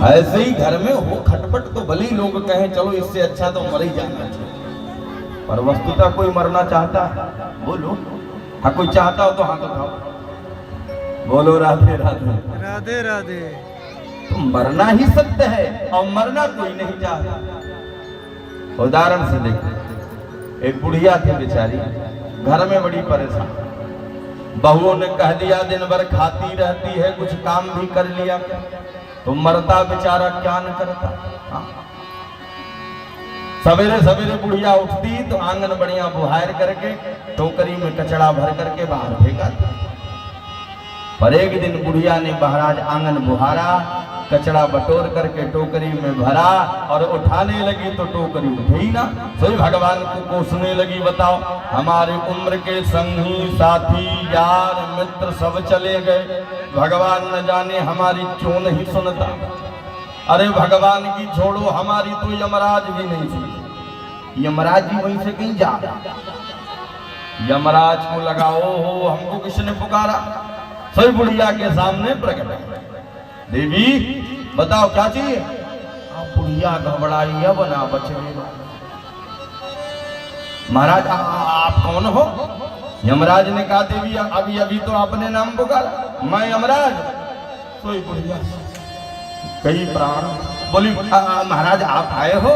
ऐसे ही घर में हो खटपट तो भले ही लोग कहें चलो इससे अच्छा तो मर ही जाना चाहिए, पर वस्तुतः कोई मरना चाहता है? बोलो। हाँ, कोई चाहता हो तो हाथ उठाओ, बोलो राधे राधे। राधे राधे। तो मरना ही सत्य है और मरना कोई नहीं चाहता। उदाहरण से देखो, एक बुढ़िया थी बेचारी, घर में बड़ी परेशान, बहुओं ने कह दिया दिन भर खाती रहती है, कुछ काम भी कर लिया तो मरता बेचारा क्या न करता। सवेरे सवेरे बुढ़िया उठती तो आंगन बढ़िया बुहार करके टोकरी में कचड़ा भर करके बाहर फेंका था। पर एक दिन बुढ़िया ने महाराज आंगन बुहारा, कचड़ा बटोर करके टोकरी में भरा और उठाने लगी तो टोकरी उठे ही ना। फिर भगवान को कोसने लगी, बताओ हमारे उम्र के संगी साथी यार मित्र सब चले गए, भगवान न जाने हमारी क्यों नहीं सुनता। अरे भगवान की छोड़ो, हमारी तो यमराज भी नहीं सुनती। यमराज जी वहीं से कहीं जा रहा, यमराज को लगाओ हो हमको किसने पुकारा। सभी बुढ़िया के सामने प्रकट, देवी बताओ क्या चाहिए। बुढ़िया घबराई अब ना बचे। महाराज आप कौन हो? यमराज ने कहा देवी अभी अभी तो आपने नाम पुकारा, मैं यमराज। सोई बुढ़िया कई प्राण बोली, महाराज आप आए हो?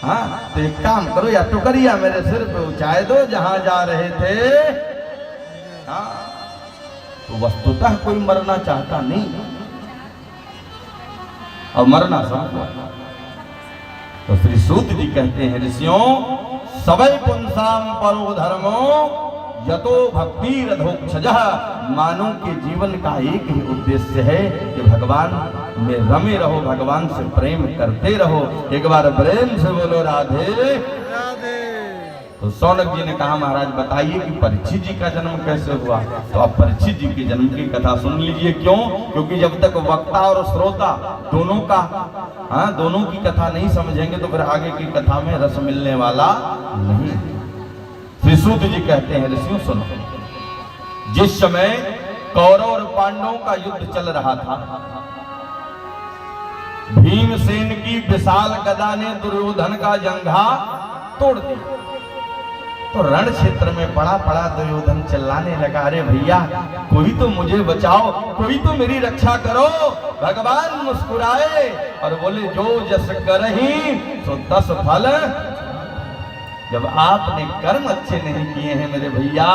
हाँ तो एक काम करो, या टुकरिया मेरे सिर पे उचाए दो जहां जा रहे थे। हाँ तो वस्तुतः कोई मरना चाहता नहीं और मरना संभव। तो श्री सूत जी कहते हैं, ऋषियों सवै पुंसाम परो धर्मो यतो भक्ति रधोक्षजः। मानव के जीवन का एक ही उद्देश्य है कि भगवान में रमे रहो, भगवान से प्रेम करते रहो। एक बार प्रेम से बोलो राधे राधे। तो शौनक जी ने कहा महाराज बताइए कि परीक्षित जी का जन्म कैसे हुआ। तो आप परीक्षित जी के जन्म की कथा सुन लीजिए। क्यों? क्योंकि जब तक वक्ता और श्रोता दोनों का दोनों की कथा नहीं समझेंगे तो फिर आगे की कथा में रस मिलने वाला नहीं। श्री सूत जी कहते हैं, ऋषियों सुनो, जिस समय कौरव और पांडवों का युद्ध चल रहा था, भीमसेन की विशाल गदा ने दुर्योधन का जंघा तोड़ दिया। तो रण क्षेत्र में पड़ा पड़ा दुर्योधन चिल्लाने लगा, अरे भैया कोई तो मुझे बचाओ, कोई तो मेरी रक्षा करो। भगवान मुस्कुराए और बोले, जो जस करही तो 10 फल। जब आपने कर्म अच्छे नहीं किए हैं मेरे भैया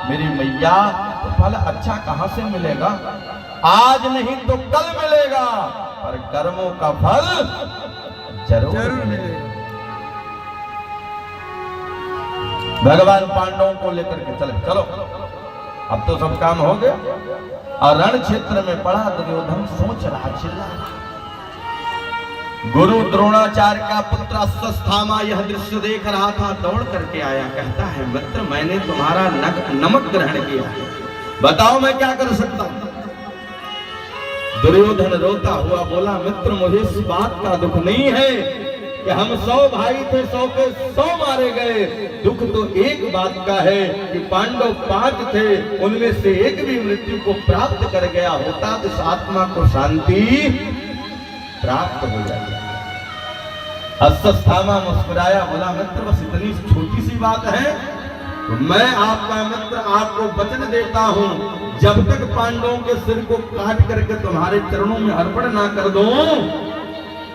मेरी मैया, तो फल अच्छा कहां से मिलेगा? आज नहीं तो कल मिलेगा, पर कर्मों का फल जरूर मिलेगा। भगवान पांडवों को लेकर के चले, चलो अब तो सब काम हो गया। और रण क्षेत्र में पड़ा दुर्योधन सोच रहा, चिल्ला रहा। गुरु द्रोणाचार्य का पुत्र अश्वत्थामा यह दृश्य देख रहा था, दौड़ करके आया, कहता है मित्र मैंने तुम्हारा नमक ग्रहण किया, बताओ मैं क्या कर सकता हूं। दुर्योधन रोता हुआ बोला, मित्र मुझे इस बात का दुख नहीं है कि हम 100 भाई थे, 100 के 100 मारे गए। दुख तो एक बात का है कि पांडव 5 थे, उनमें से एक भी मृत्यु को प्राप्त कर गया होता तो इस आत्मा को शांति प्राप्त हो जाएगी। अश्वत्थामा मुस्कुराया, बोला मित्र बस इतनी छोटी सी बात है तो मैं आपका मित्र आपको वचन देता हूं, जब तक पांडवों के सिर को काट करके तुम्हारे चरणों में अर्पण ना कर दूं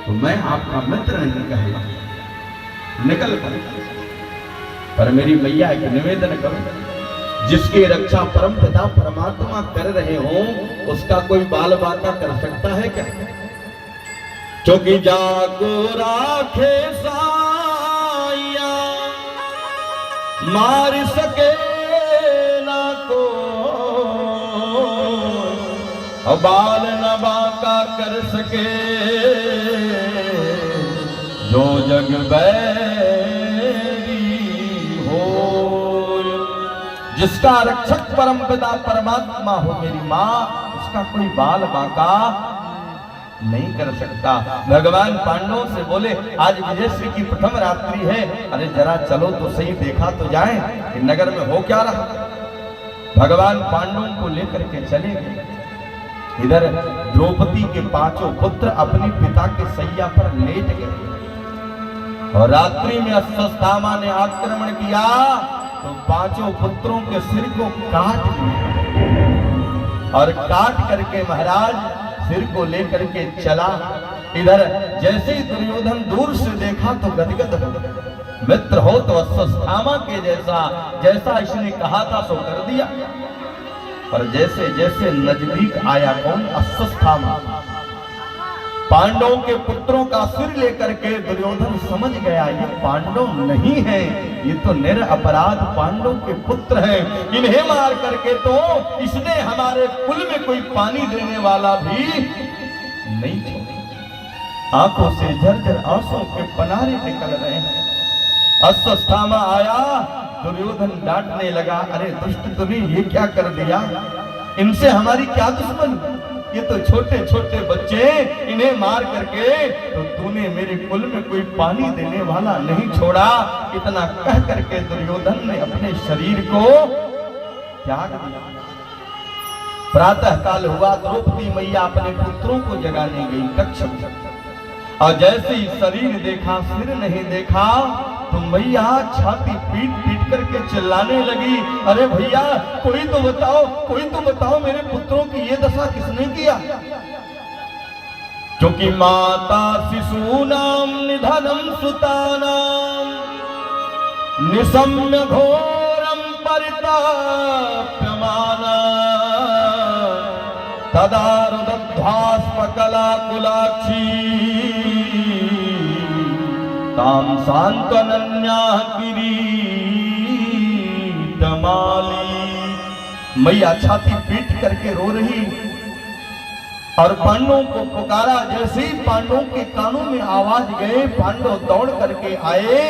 तो मैं आपका मित्र नहीं कहूंगा। निकल कर, पर मेरी मैया एक निवेदन करो, जिसकी रक्षा परम पिता परमात्मा कर रहे हो उसका कोई बाल बाका कर सकता है क्या? क्योंकि जागो राखे साया मार सके ना को, बाल न बाका कर सके जो जग बैरी हो। जिसका रक्षक परम पिता परमात्मा हो मेरी माँ, उसका कोई बाल बाका नहीं कर सकता। भगवान पांडवों से बोले, आज विजयश्री की प्रथम रात्रि है, अरे जरा चलो तो सही, देखा तो जाए कि नगर में हो क्या रहा। भगवान पांडवों को लेकर के चले गए। इधर द्रौपदी के पांचों पुत्र अपने पिता के सैया पर लेट गए और रात्रि में अश्वत्थामा ने आक्रमण किया तो पांचों पुत्रों के सिर को काट दिया और काट करके महाराज सिर को लेकर के चला। इधर जैसे ही दुर्योधन दूर से देखा तो गदगद हो गया। मित्र हो तो अश्वत्थामा के जैसा इसने कहा था सो कर दिया। पर जैसे जैसे नजदीक आया कौन? अश्वत्थामा। पांडवों के पुत्रों का सिर लेकर के दुर्योधन समझ गया ये पांडव नहीं है, ये तो निरपराध पांडव के पुत्र हैं। इन्हें मार करके तो इसने हमारे कुल में कोई पानी देने वाला भी नहीं छोड़ा। आंखों से झरझर आंसू के पनारे निकल रहे हैं। अश्वत्थामा आया, दुर्योधन डांटने लगा, अरे दुष्ट तूने ये क्या कर दिया? इनसे हमारी क्या दुश्मनी? ये तो छोटे छोटे बच्चे, इन्हें मार करके तो तूने मेरे कुल में कोई पानी देने वाला नहीं छोड़ा। इतना कह करके दुर्योधन ने अपने शरीर को त्याग दिया। प्रातः काल हुआ, द्रौपदी मैया अपने पुत्रों को जगाने गई कक्ष में और जैसे ही शरीर देखा सिर नहीं देखा तो मैया छाती पीट पीट करके चिल्लाने लगी, अरे भैया कोई तो बताओ मेरे पुत्रों की ये दशा किसने किया? क्योंकि माता शिशूनाम निधनम सुतानाम निशम्य घोरम परिताप्यमाना तदा रुदध्वास्पकला कुलाक्षी ताम सांत्वनन्या किरीटमाली। मैया छाती पीट करके रो रही और पांडवों को पुकारा। जैसे ही पांडवों के कानों में आवाज गए, पांडव दौड़ करके आए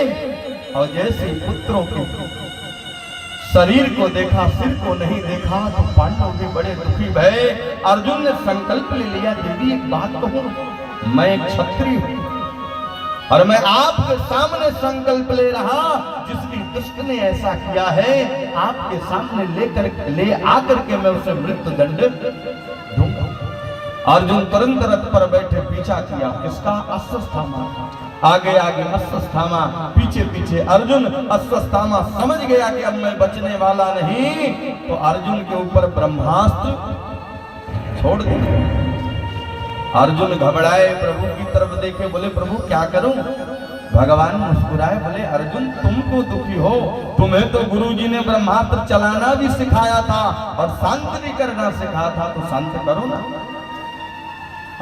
और जैसे पुत्रों के शरीर को देखा सिर को नहीं देखा तो पांडव भी बड़े दुखी भये। अर्जुन ने संकल्प ले लिया, देवी एक बात कहूं, मैं क्षत्रिय हूं और मैं आपके सामने संकल्प ले रहा, जिसकी दुष्ट ने ऐसा किया है आपके सामने ले आकर के मैं उसे मृत्यु दंड दूंगा। अर्जुन तुरंत रथ पर बैठे पीछा किया, किसका? अश्वत्थामा। आगे आगे अश्वत्थामा, पीछे पीछे अर्जुन। अश्वत्थामा समझ गया कि अब मैं बचने वाला नहीं, तो अर्जुन के ऊपर ब्रह्मास्त्र छोड़ दिया। अर्जुन घबराए, प्रभु की तरफ देखे, बोले प्रभु क्या करूं? भगवान मुस्कुराए, बोले अर्जुन तुम तो दुखी हो, तुम्हें तो गुरुजी ने ब्रह्मास्त्र चलाना भी सिखाया था और शांत भी करना सिखाया था, तो शांत करो ना।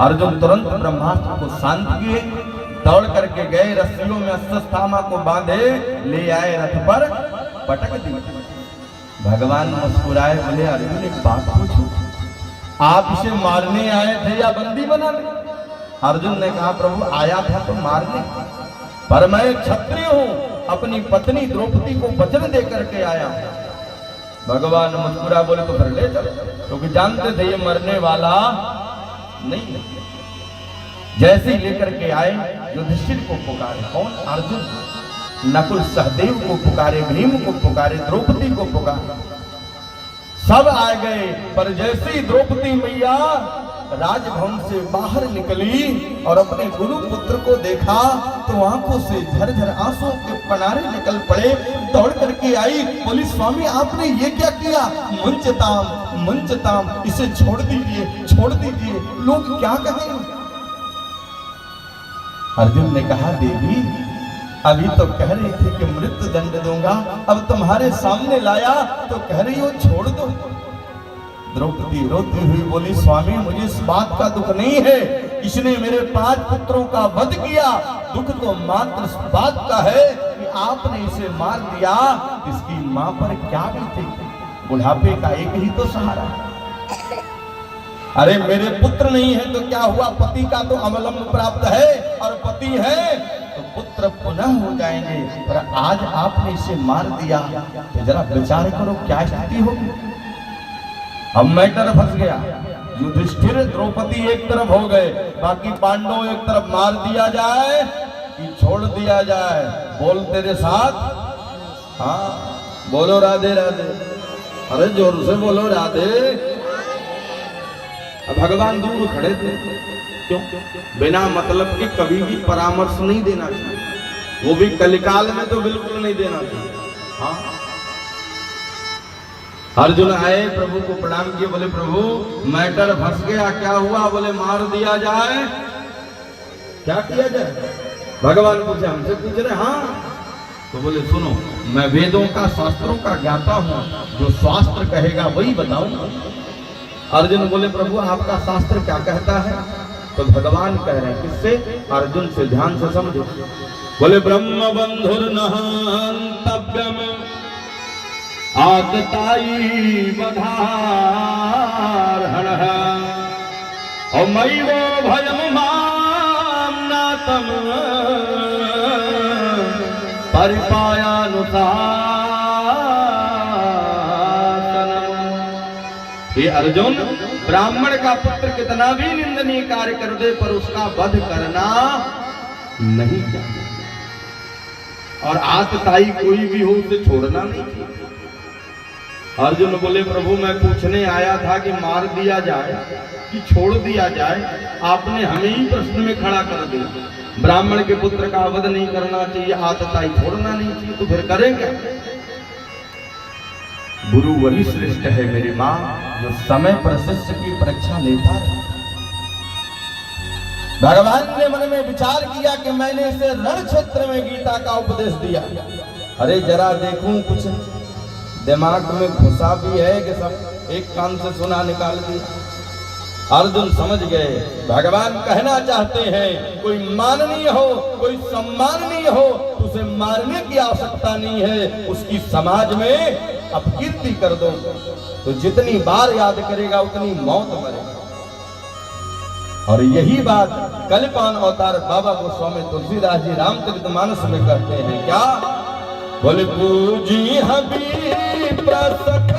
अर्जुन तुरंत ब्रह्मास्त्र को शांत किए, दौड़ करके गए, रस्सियों में अश्वत्थामा को बांधे ले आए, रथ पर पटक दिए। भगवान मुस्कुराए, बोले अर्जुन एक बात पूछो, आप इसे मारने आए थे या बंदी बनाने? अर्जुन ने कहा प्रभु आया था तो मारने, पर मैं क्षत्रिय हूं, अपनी पत्नी द्रौपदी को वचन दे करके आया। भगवान मुस्कुरा, बोले तो फिर ले चलो, क्योंकि जानते थे ये मरने वाला नहीं है। जैसे ही लेकर के आए, युधिष्ठिर को पुकारे, कौन? अर्जुन। नकुल सहदेव को पुकारे, भीम को पुकारे, द्रौपदी को पुकारे, सब आ गए। पर जैसे ही द्रौपदी मैया राजभवन से बाहर निकली और अपने गुरु पुत्र को देखा तो आंखों से झरझर आंसू के पनारे निकल पड़े। दौड़ करके आई, बोली स्वामी आपने ये क्या किया? मुंचताम, इसे छोड़ दीजिए, लोग क्या कहेंगे? अर्जुन ने कहा देवी अभी तो कह रही थी कि मृत्यु दंड दूंगा, अब तुम्हारे सामने लाया तो कह रही हो छोड़ दो। द्रौपदी रोती हुई बोली स्वामी मुझे इस बात का दुख नहीं है, इसने मेरे 5 पुत्रों का वध किया, दुख तो मात्र इस बात का है कि आपने इसे मार दिया। इसकी मां पर क्या बीती, बुढ़ापे का एक ही तो सहारा। अरे मेरे पुत्र नहीं है तो क्या हुआ, पति का तो अवलंब प्राप्त है और पति है तो पुत्र पुनः हो जाएंगे, पर आज आपने इसे मार दिया तो जरा विचार करो क्या स्थिति होगी। अब मैटर फंस गया, युधिष्ठिर द्रौपदी एक तरफ हो गए, बाकी पांडव एक तरफ मार दिया जाए कि छोड़ दिया जाए। बोल तेरे साथ, हाँ बोलो राधे राधे, अरे जोर से बोलो राधे। अब भगवान दूर खड़े थे, क्यों? बिना मतलब के कभी भी परामर्श नहीं देना चाहिए, वो भी कलिकाल में तो बिल्कुल नहीं देना चाहिए। हाँ, अर्जुन आए, प्रभु को प्रणाम किए, बोले प्रभु मैटर फंस गया, क्या हुआ? बोले मार दिया जाए। क्या किया जाए? भगवान पूछे, हमसे पूछ रहे? हाँ। तो बोले सुनो, मैं वेदों का शास्त्रों का ज्ञाता हूं, जो शास्त्र कहेगा वही बताऊंगा। अर्जुन बोले प्रभु आपका शास्त्र क्या कहता है? तो भगवान कह रहे हैं, किससे? अर्जुन से, ध्यान से समझो। बोले ब्रह्म बंधुर्नहंतव्यम आतताई बधारहणः और मयि वो भयम मामनातम परिपायानुशासनम्। हे अर्जुन, ब्राह्मण का पुत्र कितना भी निंदनीय कार्य कर दे पर उसका वध करना नहीं चाहिए, और आतताई कोई भी हो उसे छोड़ना नहीं चाहिए। अर्जुन बोले प्रभु मैं पूछने आया था कि मार दिया जाए कि छोड़ दिया जाए, आपने हमें ही प्रश्न में खड़ा कर दिया। ब्राह्मण के पुत्र का वध नहीं करना चाहिए, आतताई छोड़ना नहीं चाहिए, तो फिर करेंगे? गुरु वही श्रेष्ठ है मेरी माँ, जो समय पर शिष्य की परीक्षा लेता है। भगवान ने मन में विचार किया कि मैंने इसे रण क्षेत्र में गीता का उपदेश दिया, अरे जरा देखूं कुछ दिमाग में घुसा भी है कि सब एक कान से सुना निकाल दिया। अर्जुन समझ गए भगवान कहना चाहते हैं कोई माननीय हो, कोई सम्माननीय हो, उसे मारने की आवश्यकता नहीं है, उसकी समाज में अपकीर्ति कर दो, तो जितनी बार याद करेगा उतनी मौत मरेगा। और यही बात कलिपान अवतार बाबा गोस्वामी तुलसीदास जी रामचरितमानस में कहते हैं। क्या बोले? पूजी हबी प्रसक